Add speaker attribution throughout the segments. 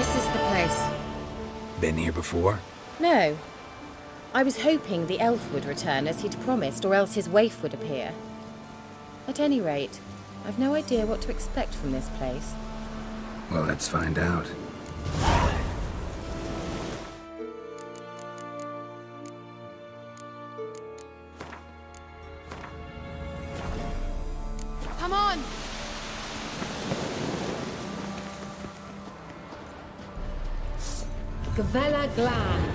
Speaker 1: This is the place.
Speaker 2: Been here before?
Speaker 1: No. I was hoping the elf would return as he'd promised, or else his waif would appear. At any rate, I've no idea what to expect from this place.
Speaker 2: Well, let's find out.
Speaker 1: Come on!
Speaker 3: Gavella Glan.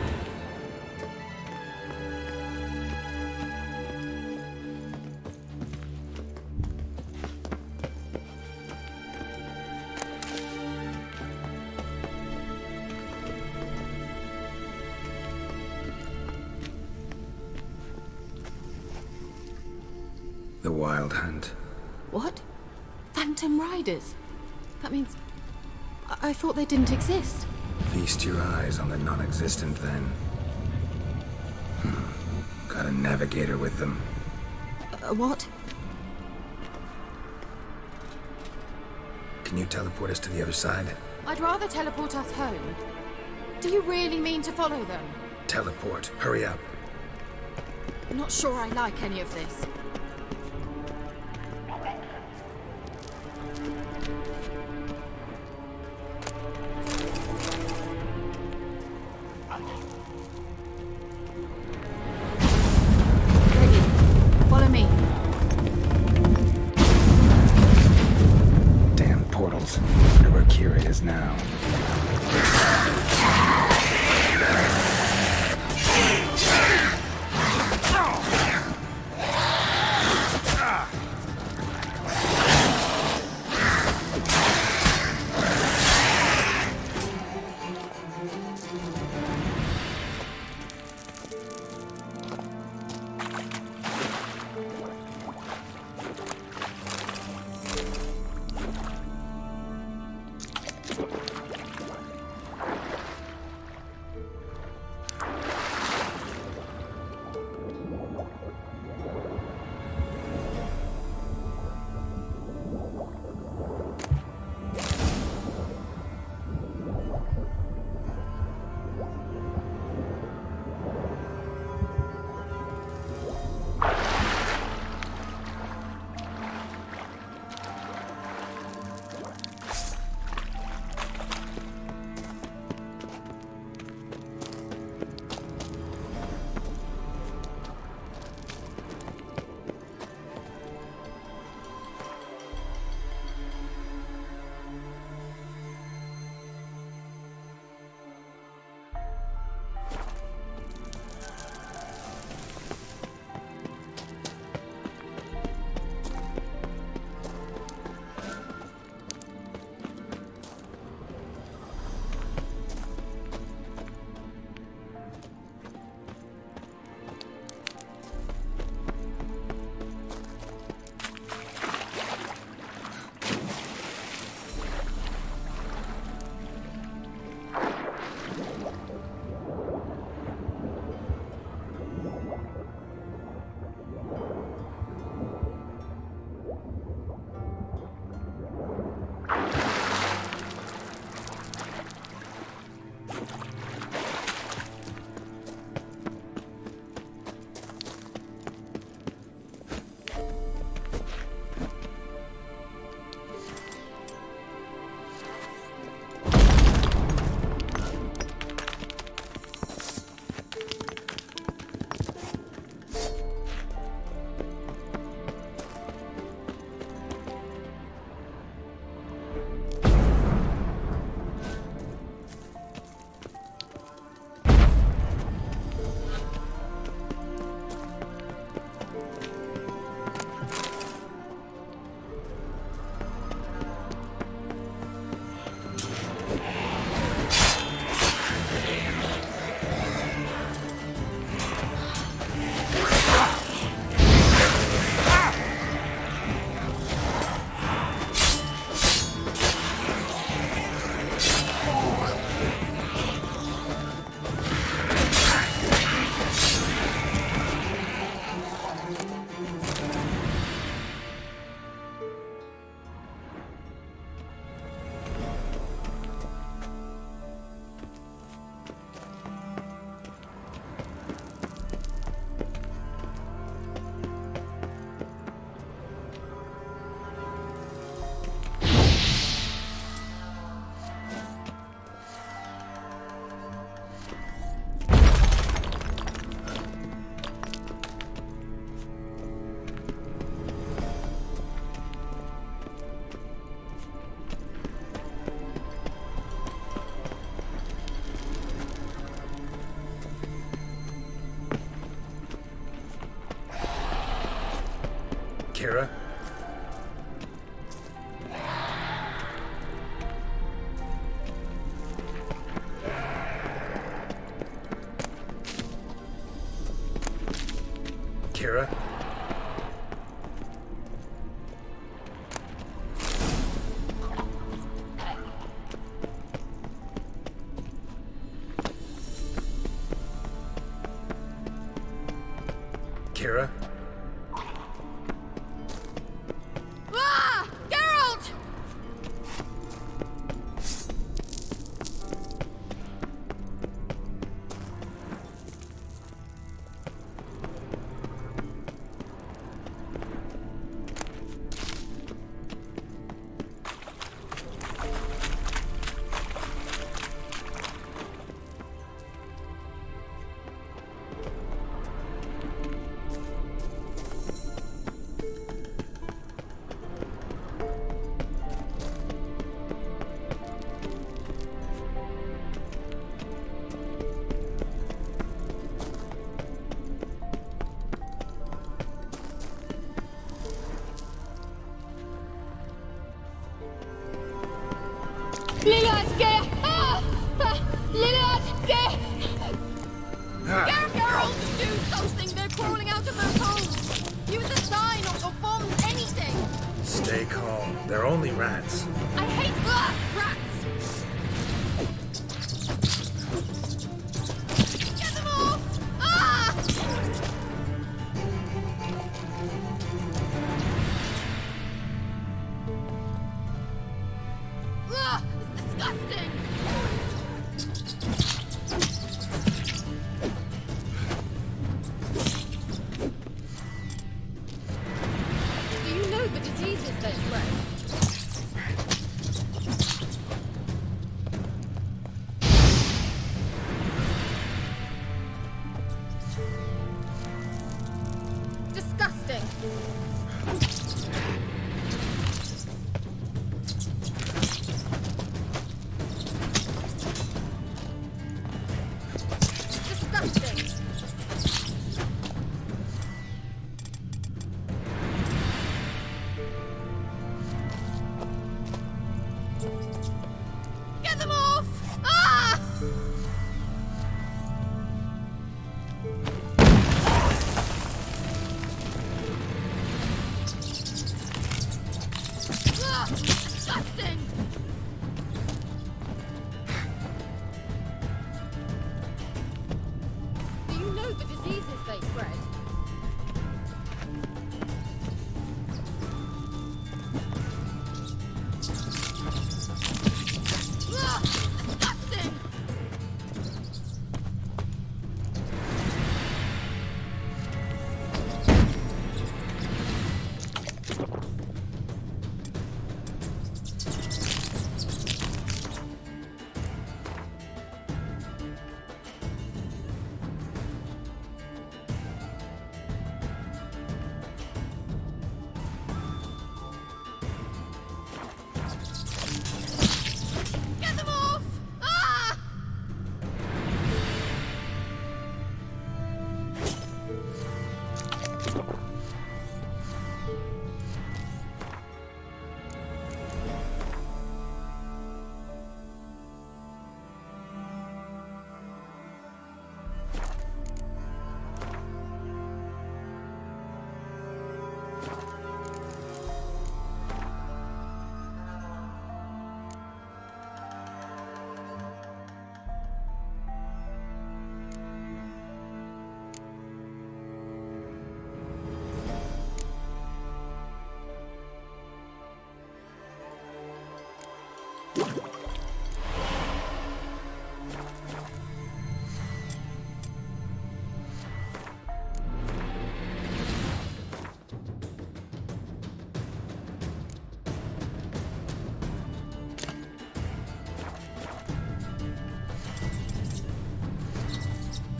Speaker 2: The Wild Hunt.
Speaker 1: What? Phantom Riders? That means... I thought they didn't exist.
Speaker 2: Feast your eyes on the non-existent, then. Got a navigator with them.
Speaker 1: What?
Speaker 2: Can you teleport us to the other side?
Speaker 1: I'd rather teleport us home. Do you really mean to follow them?
Speaker 2: Teleport. Hurry up.
Speaker 1: I'm not sure I like any of this. Ready. Follow me.
Speaker 2: Damn portals. Wonder where Kira is now. Kira? Kira? Kira?
Speaker 1: Ah! Geralt! Lillard, get! Lillard, get! Geralt, do something! They're crawling out of those holes! Use a sign or bombs, anything!
Speaker 2: Stay calm. They're only rats.
Speaker 1: I hate rats! Get them off! Ah! Ugh, it's disgusting! Do you know the diseases they spread? Disgusting! Disgusting! Get them off! Ah! Ugh, disgusting! Do you know the diseases they spread? Ugh, disgusting! Get them off! Ah!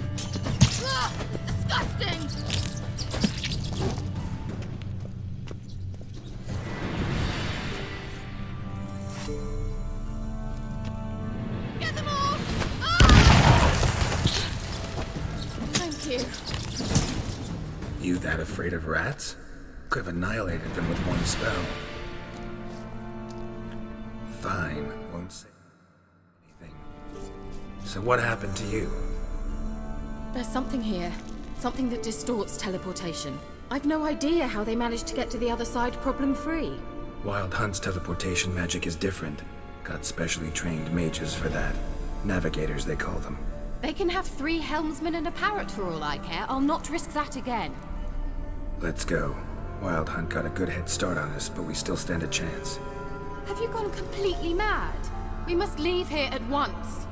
Speaker 1: Ugh, disgusting! Get them off! Ah! Thank you.
Speaker 2: You that afraid of rats? Could have annihilated them with one spell. Fine, won't say anything. So what happened to you?
Speaker 1: There's something here. Something that distorts teleportation. I've no idea how they managed to get to the other side problem-free.
Speaker 2: Wild Hunt's teleportation magic is different. Got specially trained mages for that. Navigators, they call them.
Speaker 1: They can have 3 helmsmen and a parrot for all I care. I'll not risk that again.
Speaker 2: Let's go. Wild Hunt got a good head start on us, but we still stand a chance.
Speaker 1: Have you gone completely mad? We must leave here at once.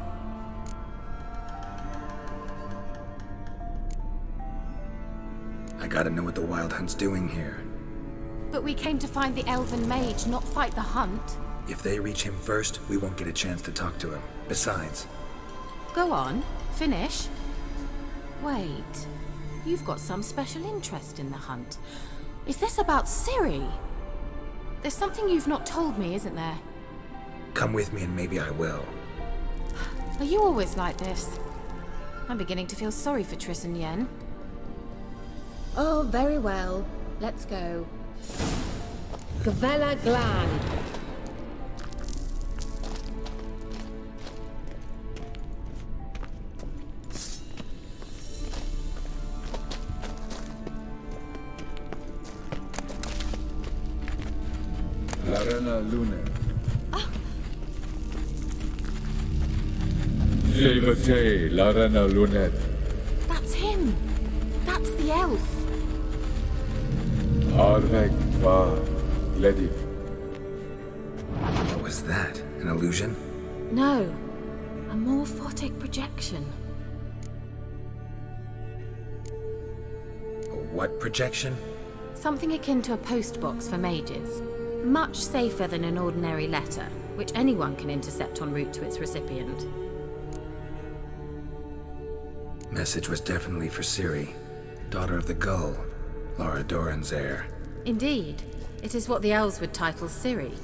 Speaker 2: I gotta know what the Wild Hunt's doing here.
Speaker 1: But we came to find the elven mage, not fight the hunt.
Speaker 2: If they reach him first, we won't get a chance to talk to him. Besides...
Speaker 1: Go on, finish. Wait, you've got some special interest in the hunt. Is this about Ciri? There's something you've not told me, isn't there?
Speaker 2: Come with me and maybe I will.
Speaker 1: Are you always like this? I'm beginning to feel sorry for Triss and Yen. Oh, very well. Let's go. Gavella Glan.
Speaker 3: Larena Lunet. Shevate Larena Lunet.
Speaker 1: That's him. That's the elf.
Speaker 3: Arvek Va Glediv.
Speaker 2: What was that? An illusion?
Speaker 1: No, a morphotic projection.
Speaker 2: A what projection?
Speaker 1: Something akin to a postbox for mages. Much safer than an ordinary letter, which anyone can intercept en route to its recipient.
Speaker 2: Message was definitely for Ciri, daughter of the Gull, Lara Doran's heir.
Speaker 1: Indeed, it is what the elves would title Ciri.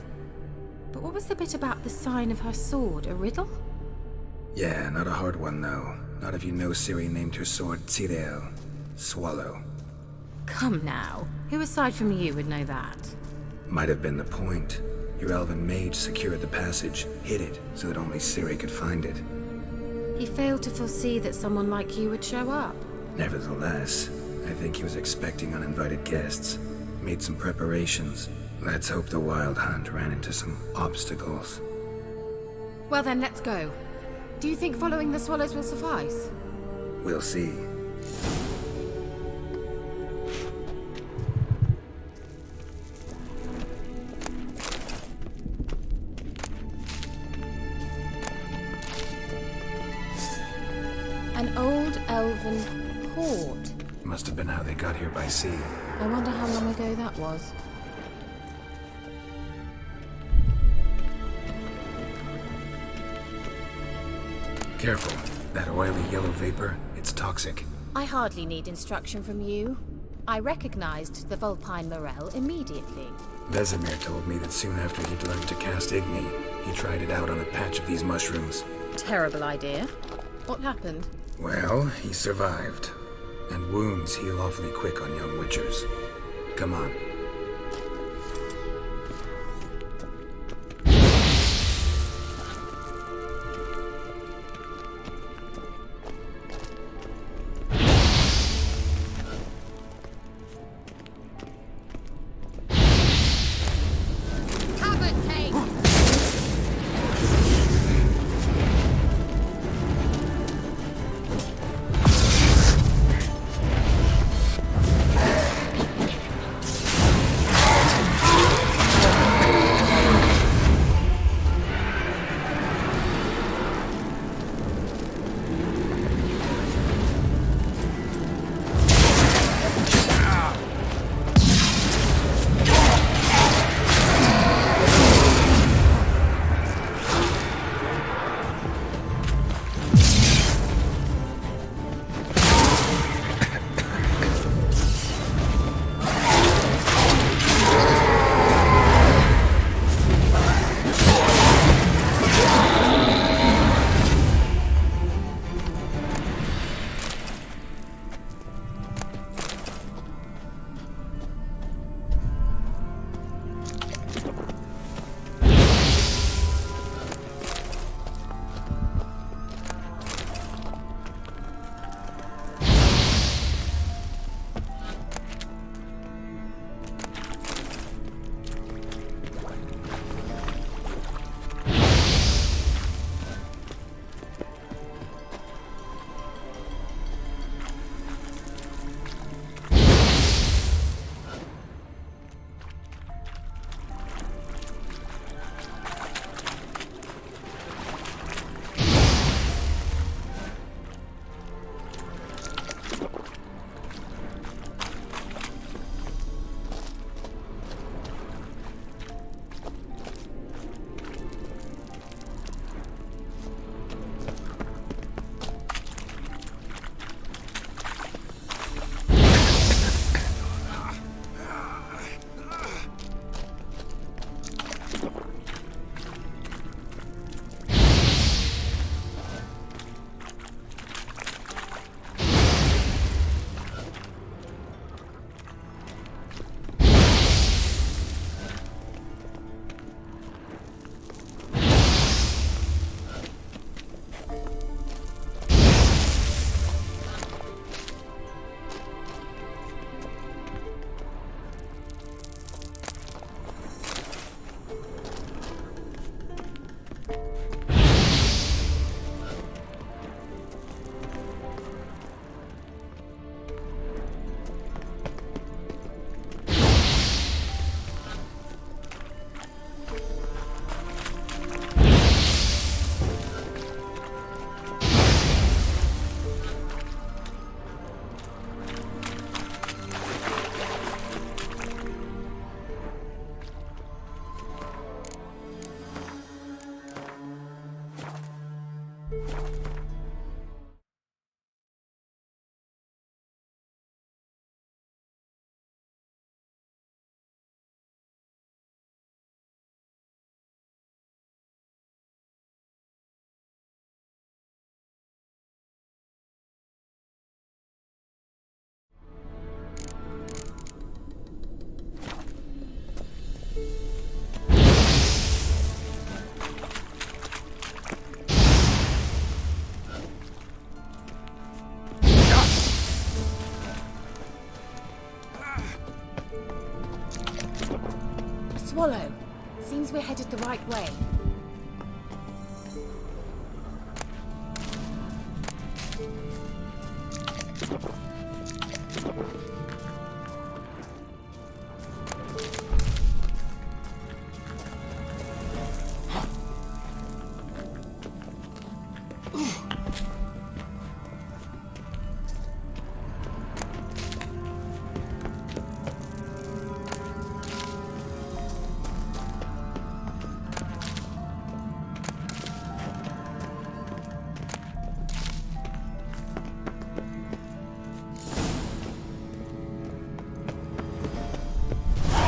Speaker 1: But what was the bit about the sign of her sword, a riddle?
Speaker 2: Yeah, not a hard one though. Not if you know Ciri named her sword Tirael, Swallow.
Speaker 1: Come now, who aside from you would know that?
Speaker 2: Might have been the point. Your elven mage secured the passage, hid it, so that only Ciri could find it.
Speaker 1: He failed to foresee that someone like you would show up.
Speaker 2: Nevertheless, I think he was expecting uninvited guests. Made some preparations. Let's hope the Wild Hunt ran into some obstacles.
Speaker 1: Well then, let's go. Do you think following the swallows will suffice?
Speaker 2: We'll see.
Speaker 1: An old elven port.
Speaker 2: Must have been how they got here by sea.
Speaker 1: I wonder how long ago that was.
Speaker 2: Careful. That oily yellow vapor, it's toxic.
Speaker 1: I hardly need instruction from you. I recognized the Vulpine Morel immediately.
Speaker 2: Vesemir told me that soon after he'd learned to cast Igni, he tried it out on a patch of these mushrooms.
Speaker 1: Terrible idea. What happened?
Speaker 2: Well, he survived. And wounds heal awfully quick on young witchers. Come on.
Speaker 1: right way.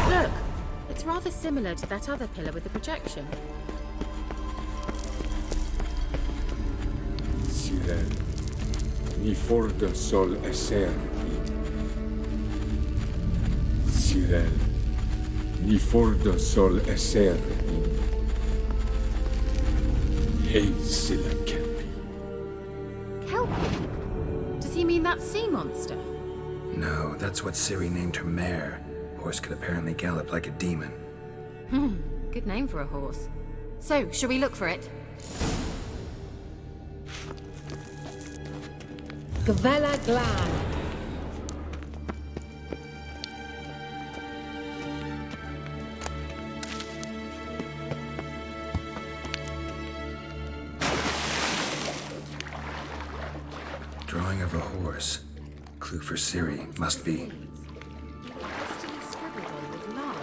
Speaker 1: Look! It's rather similar to that other pillar with the projection.
Speaker 3: Sirel, ni fordo sol esser. Sirel, ni fordo sol esser. Hey, silla kelpi.
Speaker 1: Kelpie? Does he mean that sea monster?
Speaker 2: No, that's what Ciri named her mare. Horse could apparently gallop like a demon.
Speaker 1: Good name for a horse. So, shall we look for it?
Speaker 4: Gavella Glan.
Speaker 2: Drawing of a horse. Clue for Ciri must be.
Speaker 1: Hastily scribbled on with lime.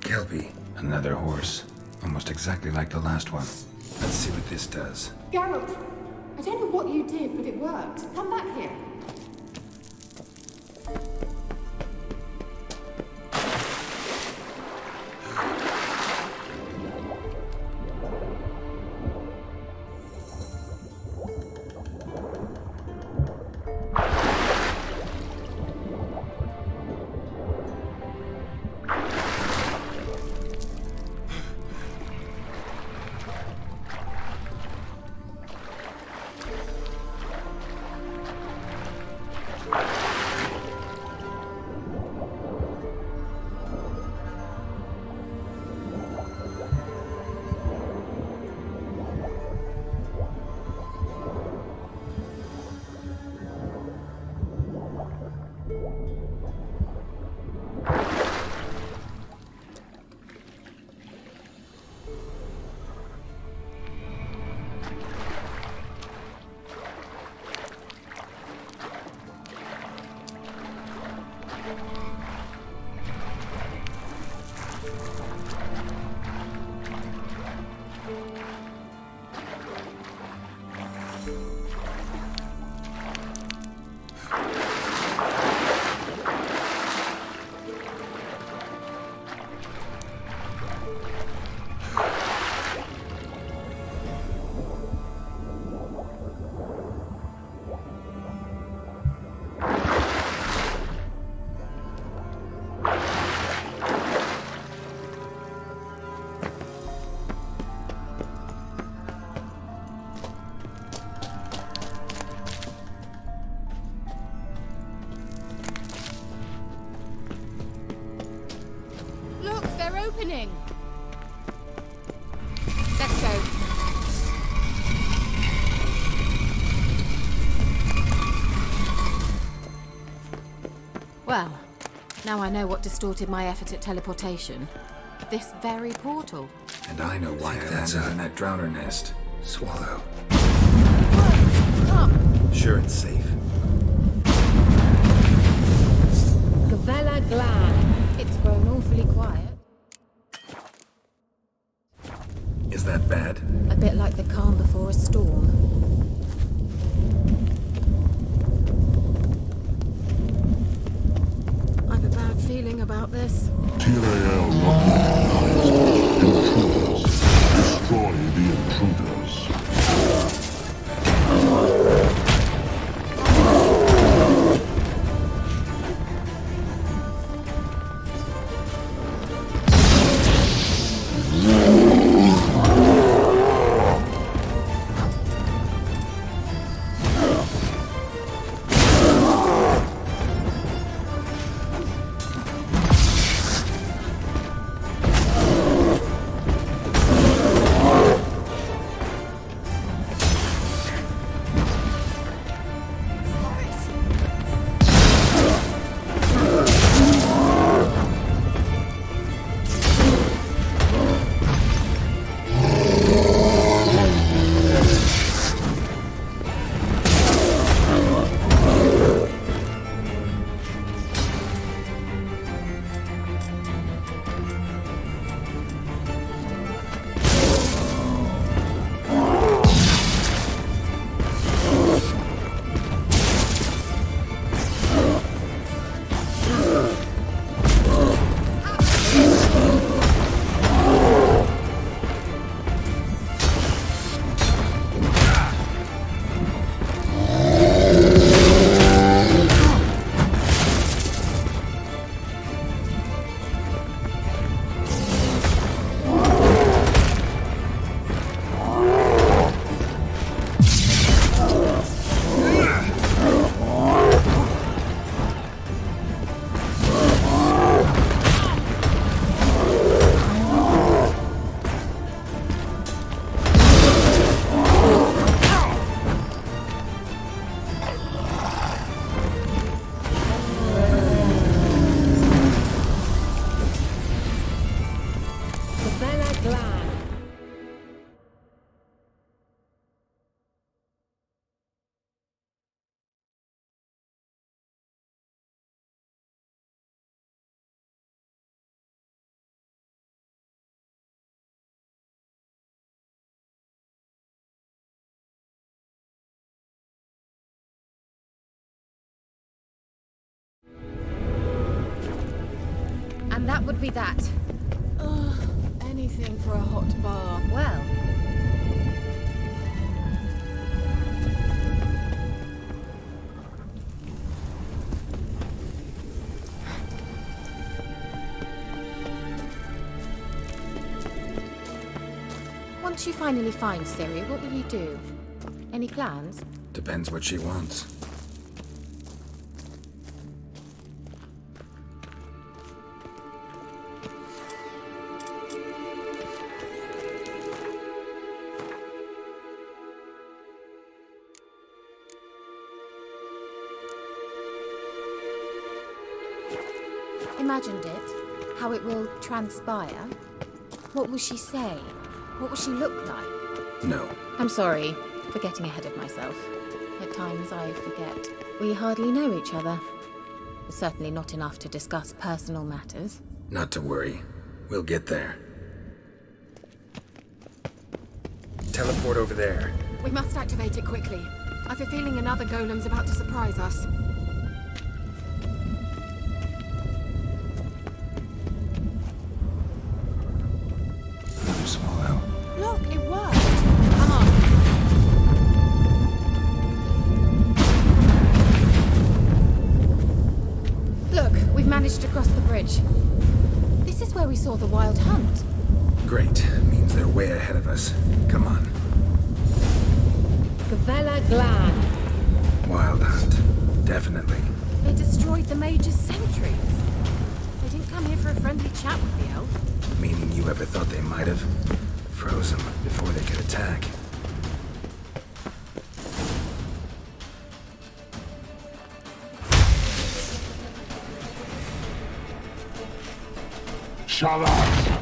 Speaker 2: Kelpie. Another horse. Almost exactly like the last one. Let's see what this does.
Speaker 5: Geralt, I don't know what you did, but it worked. Come back here.
Speaker 1: Look, they're opening! Let's go. Well, now I know what distorted my effort at teleportation. This very portal.
Speaker 2: And I know why I landed in that drowner nest. Swallow.
Speaker 1: Come!
Speaker 2: Sure it's safe.
Speaker 4: Gavella Glan.
Speaker 1: It's grown awfully quiet.
Speaker 2: Is that bad?
Speaker 1: A bit like the about this?
Speaker 6: Tyrael not recognized. Intruders. Destroy the intruders.
Speaker 1: And that would be that.
Speaker 7: Ugh, anything for a hot bar.
Speaker 1: Well, once you finally find Ciri, what will you do? Any plans?
Speaker 2: Depends what she wants.
Speaker 1: Imagined it, how it will transpire. What will she say? What will she look like?
Speaker 2: No.
Speaker 1: I'm sorry for getting ahead of myself. At times I forget. We hardly know each other. Certainly not enough to discuss personal matters.
Speaker 2: Not to worry. We'll get there. Teleport over there.
Speaker 7: We must activate it quickly. I've a feeling another golem's about to surprise us.
Speaker 2: Another swallow.
Speaker 7: Look, it worked! Come on.
Speaker 1: Look, we've managed to cross the bridge. This is where we saw the wild hunt.
Speaker 2: Great. Means they're way ahead of us. Come on.
Speaker 4: Gavella Glan.
Speaker 2: Wild hunt. Definitely.
Speaker 1: They destroyed the Mage's sentries. They didn't come here for a friendly chat with the elf.
Speaker 2: Meaning you ever thought they might have? Froze them before they could attack.
Speaker 6: Shalat!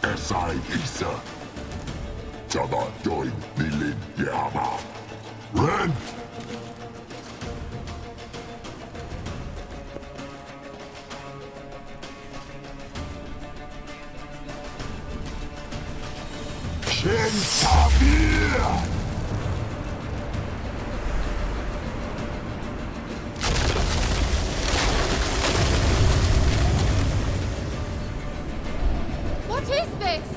Speaker 6: Esai Isa. Jabba doin nilin yama. Ren! Shentabir!
Speaker 7: What is this?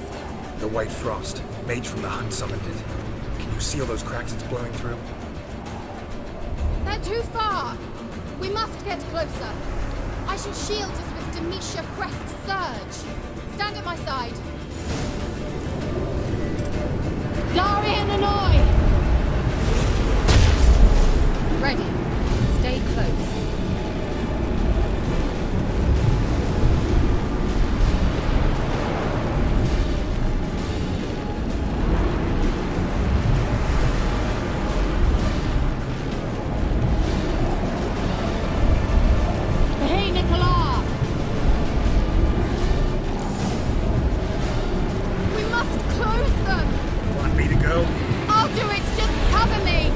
Speaker 2: The White Frost. Mage from the Hunt summoned it. Can you see all those cracks it's blowing through?
Speaker 7: They're too far. We must get closer. I shall shield us with Demetia Crest's surge. Stand at my side.
Speaker 4: Darian Annoy!
Speaker 7: Ready. Stay close.
Speaker 4: Hey, Nicola!
Speaker 7: We must close them.
Speaker 2: Want me to go?
Speaker 7: I'll do it. Just cover me.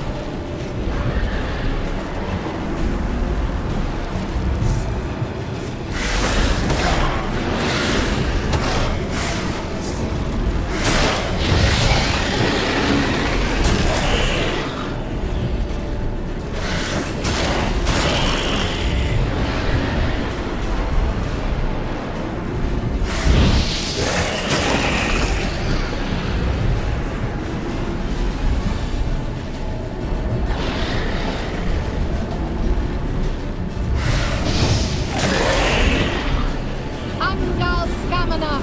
Speaker 4: Angal Scamina!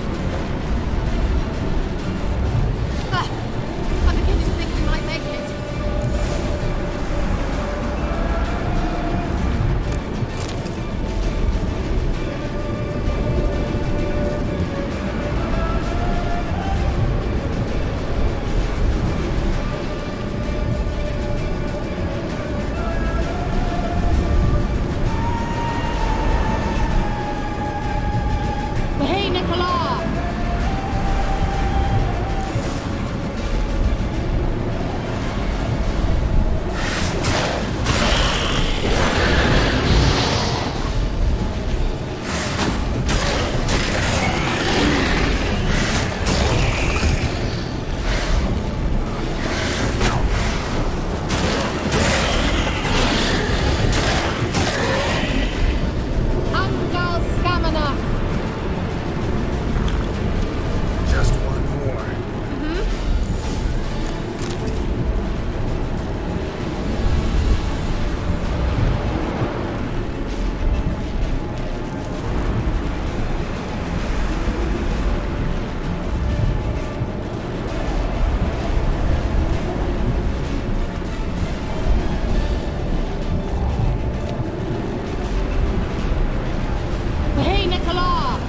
Speaker 7: I'm beginning to think we might make it.
Speaker 4: Hey, Nicola! Angal Scamina!
Speaker 2: Just one more.
Speaker 4: Hey, Nicola!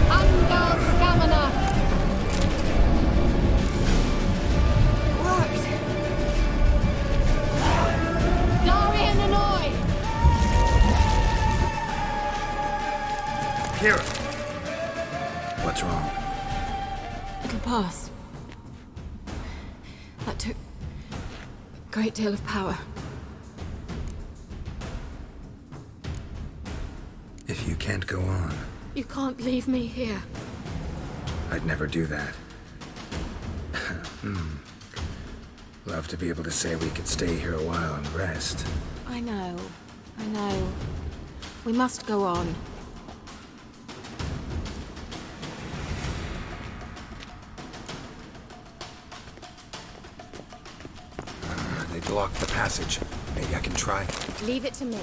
Speaker 4: Angal Scamina!
Speaker 7: Worked.
Speaker 4: Darian Annoy!
Speaker 2: Kira! What's wrong?
Speaker 7: It'll pass. That took a great deal of power.
Speaker 2: If you can't go on,
Speaker 7: You can't leave me here.
Speaker 2: I'd never do that. Love to be able to say we could stay here a while and rest.
Speaker 1: I know. We must go on.
Speaker 2: They blocked the passage. Maybe I can try.
Speaker 1: Leave it to me.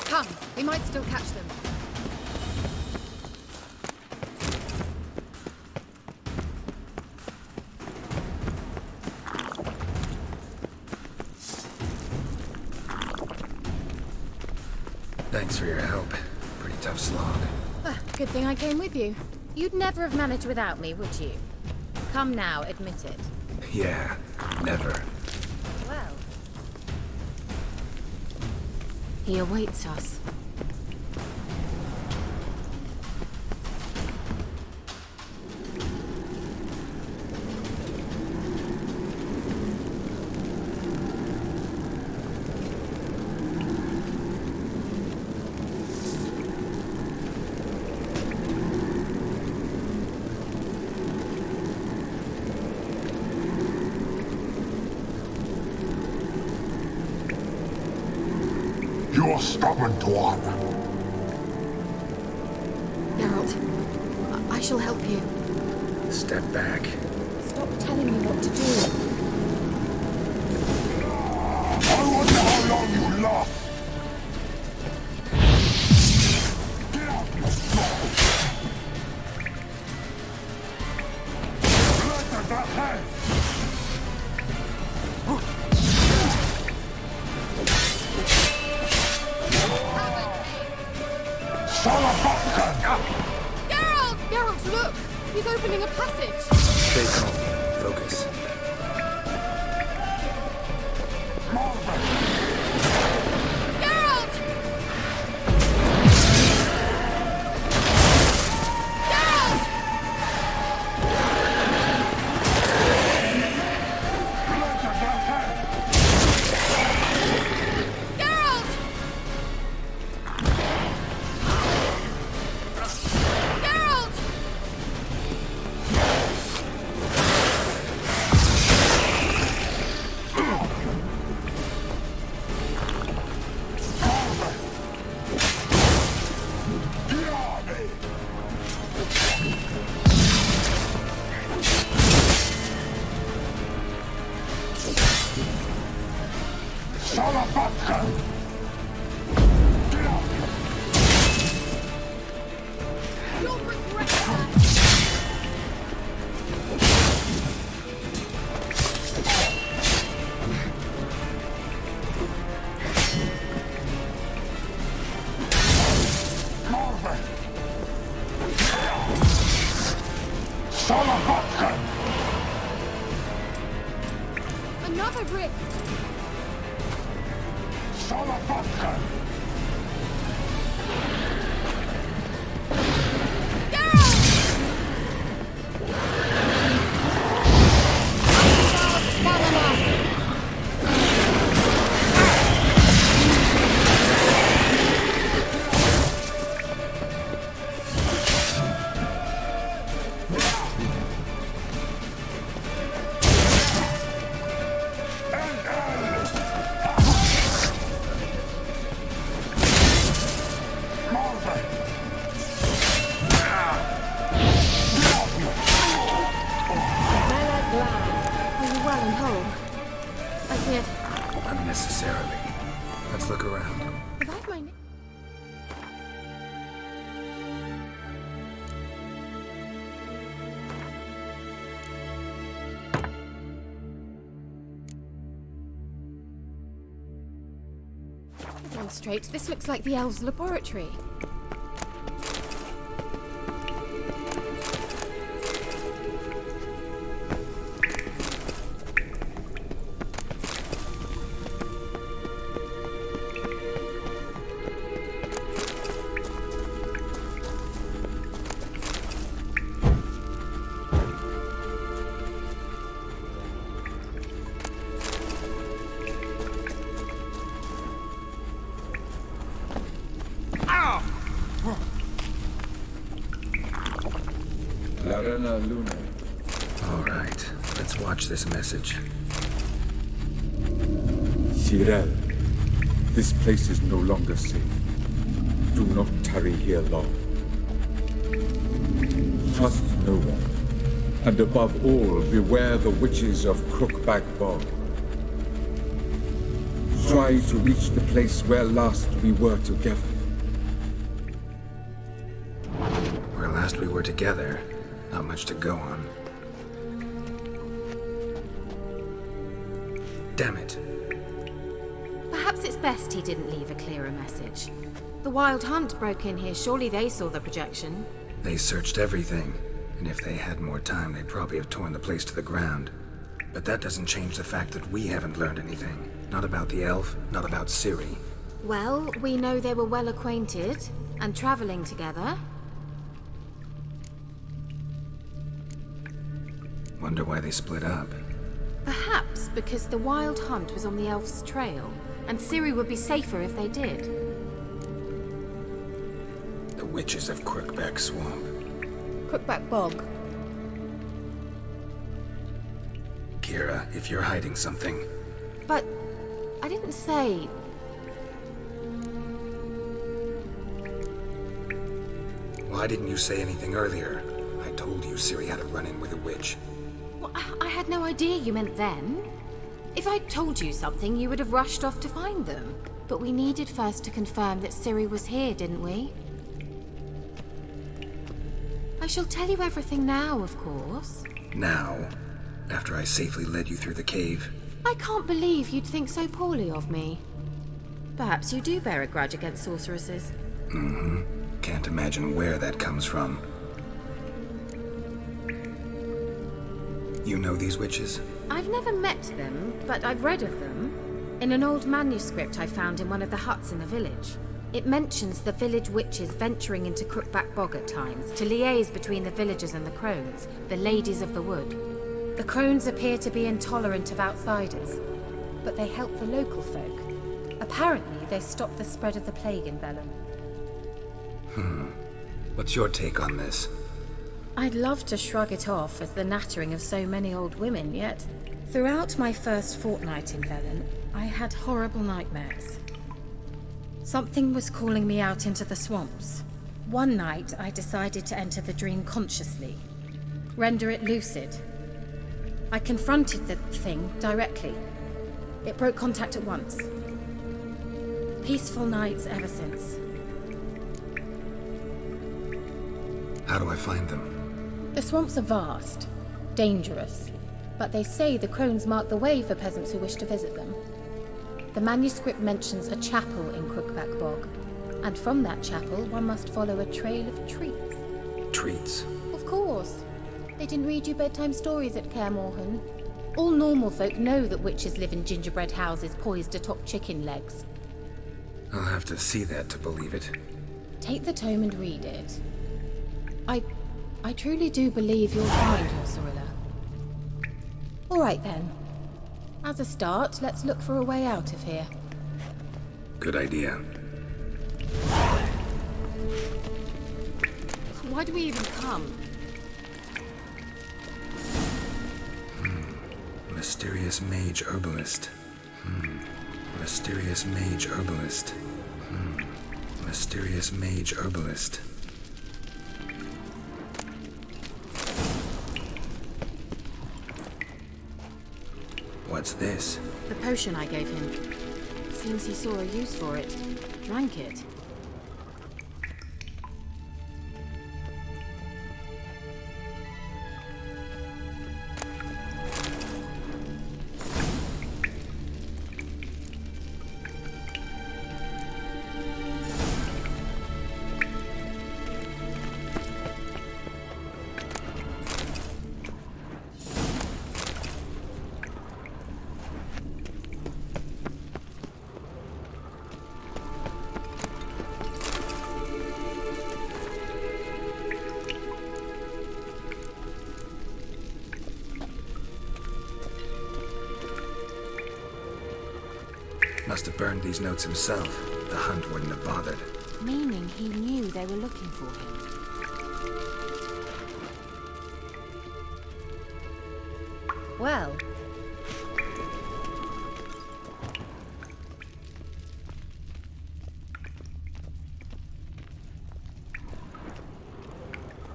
Speaker 7: Come, we might still catch them.
Speaker 2: Thanks for your help. Pretty tough slog.
Speaker 7: Good thing I came with you. You'd never have managed without me, would you? Come now, admit it.
Speaker 2: Yeah, never.
Speaker 7: Well,
Speaker 1: He awaits us.
Speaker 6: You stubborn twat.
Speaker 1: Geralt, I shall help you.
Speaker 2: Step back.
Speaker 1: Stop telling me what to do.
Speaker 6: I wonder how long you last. Get out, you fool! Let that hand!
Speaker 7: Geralt! Geralt, look! He's opening a passage.
Speaker 2: Stay calm. Focus.
Speaker 7: Geralt! Geralt! Geralt! Geralt! You'll regret that! Another rift!
Speaker 1: Are you well and whole? I feared.
Speaker 2: Unnecessarily. Let's look around.
Speaker 7: Revive my name. Sounds straight. This looks like the elves' laboratory.
Speaker 3: Larena Luna.
Speaker 2: All right. Let's watch this message.
Speaker 3: Cyril, this place is no longer safe. Do not tarry here long. Trust no one. And above all, beware the witches of Crookback Bog. Try to reach the place where last we were together.
Speaker 2: Where last we were together, not much to go on. Damn it.
Speaker 1: Perhaps it's best he didn't leave a clearer message. The Wild Hunt broke in here. Surely they saw the projection.
Speaker 2: They searched everything, and if they had more time, they'd probably have torn the place to the ground. But that doesn't change the fact that we haven't learned anything. Not about the elf, not about Ciri.
Speaker 1: Well, we know they were well acquainted and traveling together.
Speaker 2: Wonder why they split up.
Speaker 1: Perhaps because the Wild Hunt was on the elf's trail, and Ciri would be safer if they did.
Speaker 2: The witches of Crookback Swamp.
Speaker 7: Crookback Bog.
Speaker 2: Kira, if you're hiding something,
Speaker 1: But I didn't say...
Speaker 2: why didn't you say anything earlier? I told you Ciri had a run-in with a witch.
Speaker 1: Well, I had no idea you meant then. If I'd told you something, you would have rushed off to find them. But we needed first to confirm that Ciri was here, didn't we? I shall tell you everything now, of course.
Speaker 2: Now, after I safely led you through the cave,
Speaker 1: I can't believe you'd think so poorly of me. Perhaps you do bear a grudge against sorceresses.
Speaker 2: can't imagine where that comes from. You know these witches?
Speaker 1: I've never met them, but I've read of them. In an old manuscript I found in one of the huts in the village. It mentions the village witches venturing into Crookback Bog at times to liaise between the villagers and the crones, the ladies of the wood. The crones appear to be intolerant of outsiders, but they help the local folk. Apparently, they stopped the spread of the plague in Velen.
Speaker 2: What's your take on this?
Speaker 1: I'd love to shrug it off as the nattering of so many old women, yet throughout my first fortnight in Velen, I had horrible nightmares. Something was calling me out into the swamps. One night, I decided to enter the dream consciously, render it lucid. I confronted the thing directly. It broke contact at once. Peaceful nights ever since.
Speaker 2: How do I find them?
Speaker 1: The swamps are vast, dangerous, but they say the crones mark the way for peasants who wish to visit them. The manuscript mentions a chapel in Crookback Bog, and from that chapel one must follow a trail of treats.
Speaker 2: Treats.
Speaker 1: Of course. They didn't read you bedtime stories at Kaer Morhen. All normal folk know that witches live in gingerbread houses poised atop chicken legs.
Speaker 2: I'll have to see that to believe it.
Speaker 1: Take the tome and read it. I truly do believe you'll find your Cirilla. All right then. As a start, let's look for a way out of here.
Speaker 2: Good idea.
Speaker 1: Why do we even come?
Speaker 2: Mysterious mage herbalist. Mysterious mage herbalist. Mysterious mage herbalist. What's this?
Speaker 1: The potion I gave him. Seems he saw a use for it. Drank it.
Speaker 2: Must have burned these notes himself. The Hunt wouldn't have bothered.
Speaker 1: Meaning he knew they were looking for him. Well.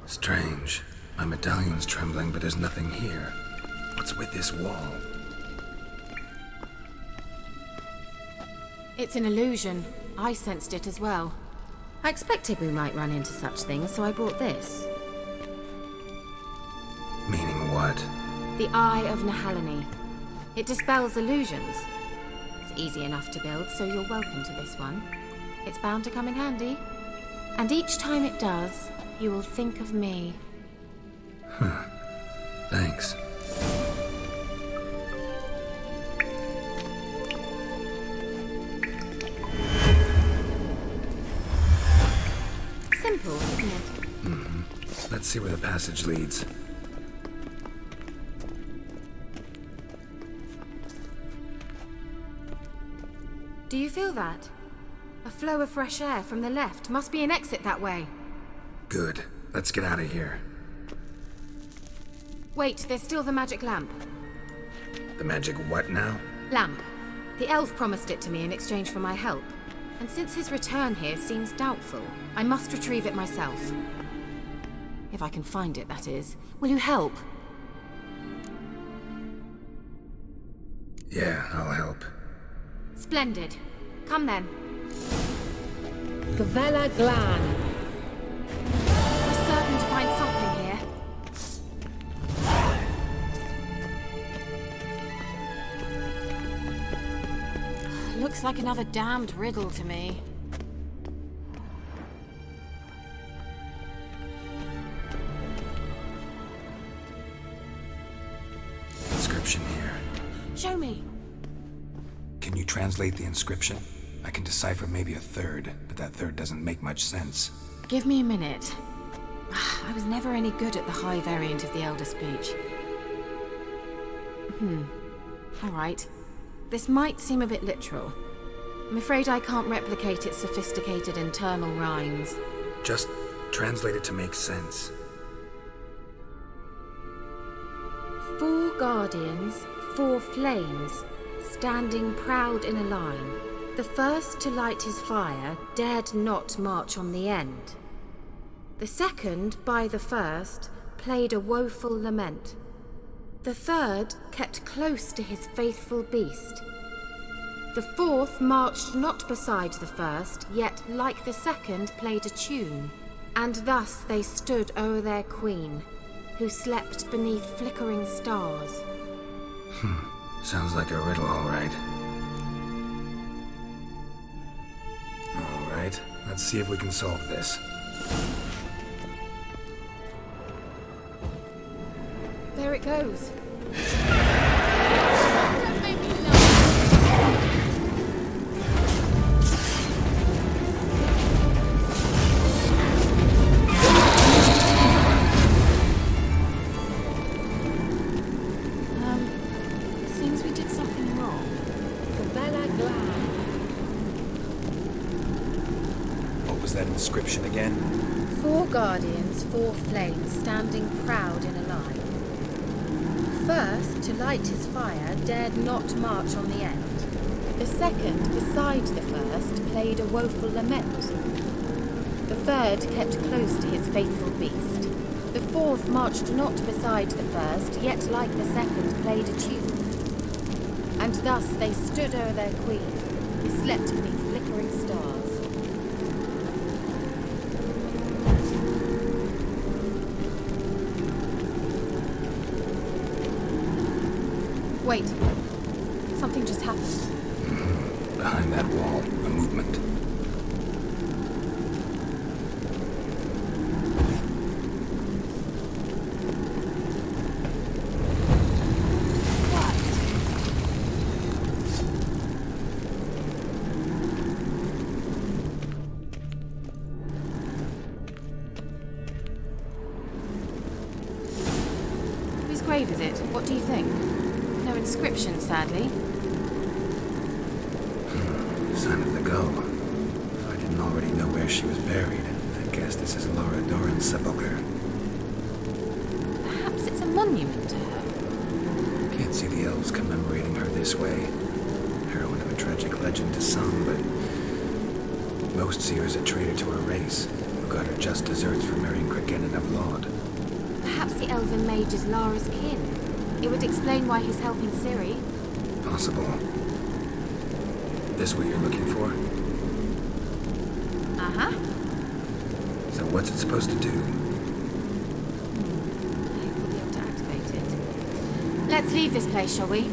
Speaker 2: Strange. My medallion's trembling, but there's nothing here. What's with this wall?
Speaker 1: It's an illusion. I sensed it as well. I expected we might run into such things, so I brought this.
Speaker 2: Meaning what?
Speaker 1: The Eye of Nehaleni. It dispels illusions. It's easy enough to build, so you're welcome to this one. It's bound to come in handy. And each time it does, you will think of me.
Speaker 2: Thanks.
Speaker 1: Simple, isn't it?
Speaker 2: Let's see where the passage leads.
Speaker 1: Do you feel that? A flow of fresh air from the left. Must be an exit that way.
Speaker 2: Good. Let's get out of here.
Speaker 1: Wait, there's still the magic lamp.
Speaker 2: The magic what now?
Speaker 1: Lamp. The elf promised it to me in exchange for my help. And since his return here seems doubtful, I must retrieve it myself. If I can find it, that is. Will you help?
Speaker 2: Yeah, I'll help.
Speaker 1: Splendid. Come then.
Speaker 4: Gavella Glan.
Speaker 1: We're certain to find something here. Looks like another damned riddle to me.
Speaker 2: Inscription here.
Speaker 1: Show me.
Speaker 2: Can you translate the inscription? I can decipher maybe a third, but that third doesn't make much sense.
Speaker 1: Give me a minute. I was never any good at the high variant of the Elder Speech. All right. This might seem a bit literal. I'm afraid I can't replicate its sophisticated internal rhymes.
Speaker 2: Just translate it to make sense.
Speaker 1: 4 guardians, 4 flames, standing proud in a line. The first to light his fire dared not march on the end. The second, by the first, played a woeful lament. The third kept close to his faithful beast. The fourth marched not beside the first, yet, like the second, played a tune. And thus they stood o'er their queen, who slept beneath flickering stars.
Speaker 2: Sounds like a riddle, all right. All right, let's see if we can solve this.
Speaker 1: There it goes.
Speaker 7: Don't make me laugh.
Speaker 1: Seems we did something wrong.
Speaker 4: Gavella Glan.
Speaker 2: What was that inscription again?
Speaker 1: 4 guardians, 4 flames, standing proud in a line. First, to light his fire, dared not march on the end. The second, beside the first, played a woeful lament. The third kept close to his faithful beast. The fourth marched not beside the first, yet like the second, played a tune. And thus they stood o'er their queen, who slept beneath flickering stars. Wait. Something just happened.
Speaker 2: Behind that wall, a movement.
Speaker 1: Whose grave is it? What do you think? No inscription, sadly.
Speaker 2: Sign of the Gull. If I didn't already know where she was buried, I'd guess this is Laura Doran's sepulchre.
Speaker 1: Perhaps it's a monument to her.
Speaker 2: Can't see the elves commemorating her this way. Heroine of a tragic legend to some, but most see her as a traitor to her race, who got her just deserts for marrying Cregennan of Laud.
Speaker 1: Perhaps the elven mage is Lara's kin. It would explain why he's helping Ciri.
Speaker 2: Possible. This what you're looking for?
Speaker 1: Uh-huh.
Speaker 2: So what's it supposed to do?
Speaker 1: I will be able to activate it. Let's leave this place, shall we?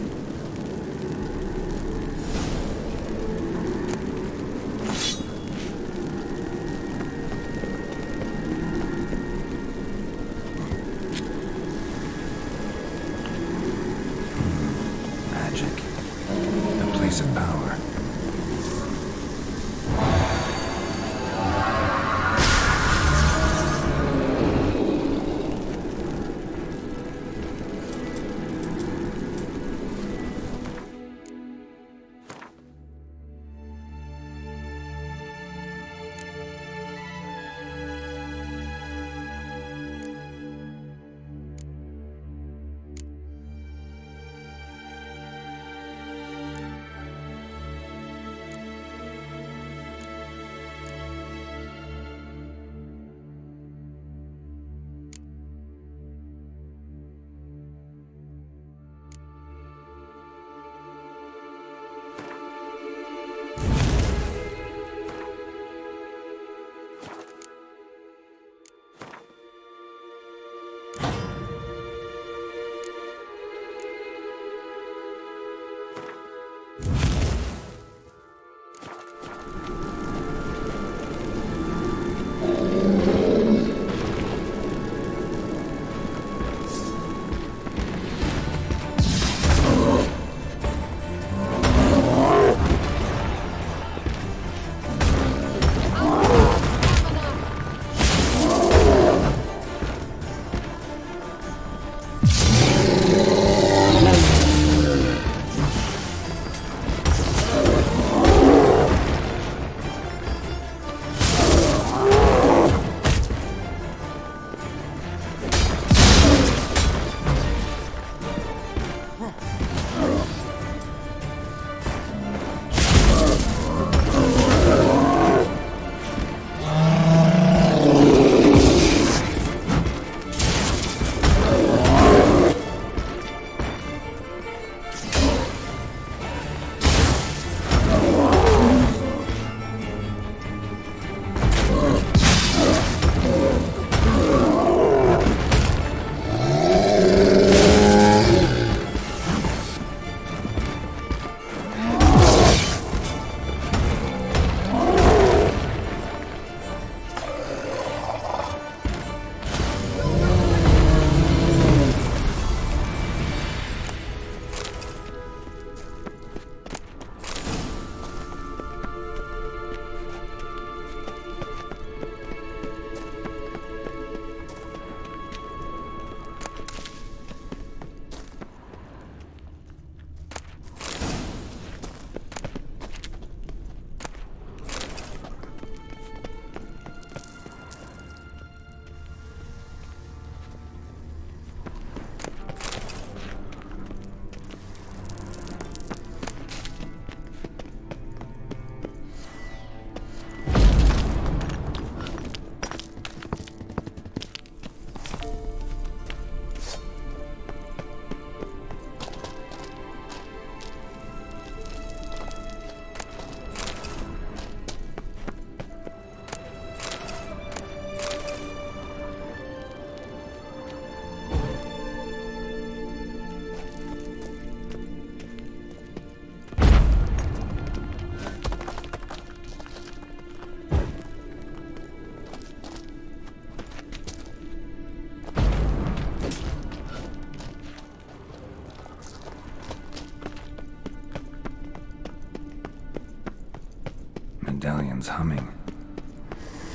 Speaker 2: medallion's humming.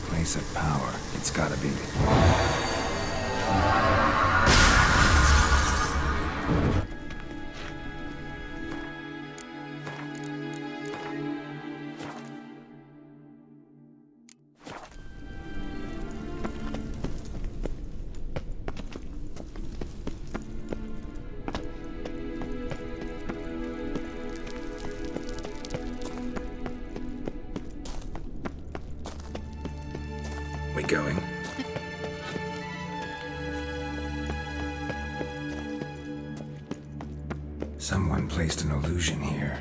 Speaker 2: Place of power, it's gotta be. We going? Someone placed an illusion here.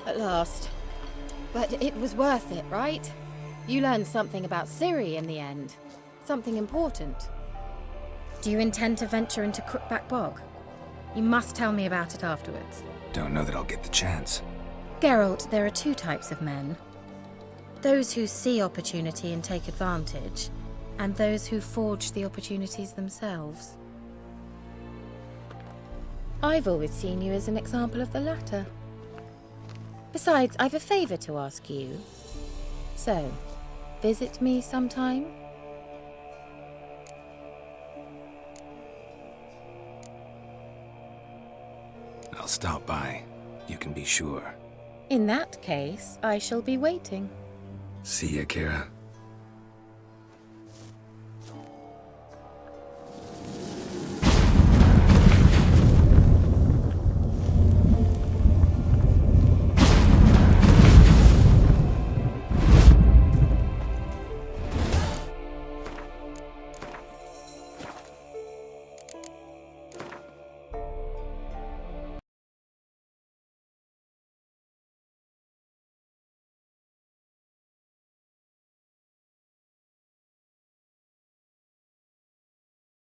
Speaker 7: At last. But it was worth it, right? You learned something about Ciri in the end. Something important.
Speaker 8: Do you intend to venture into Crookback Bog? You must tell me about it afterwards.
Speaker 2: Don't know that I'll get the chance.
Speaker 8: Geralt, there are two types of men. Those who see opportunity and take advantage, and those who forge the opportunities themselves. I've always seen you as an example of the latter. Besides, I've a favor to ask you. So, visit me sometime?
Speaker 2: I'll stop by. You can be sure.
Speaker 8: In that case, I shall be waiting.
Speaker 2: See ya, Kira.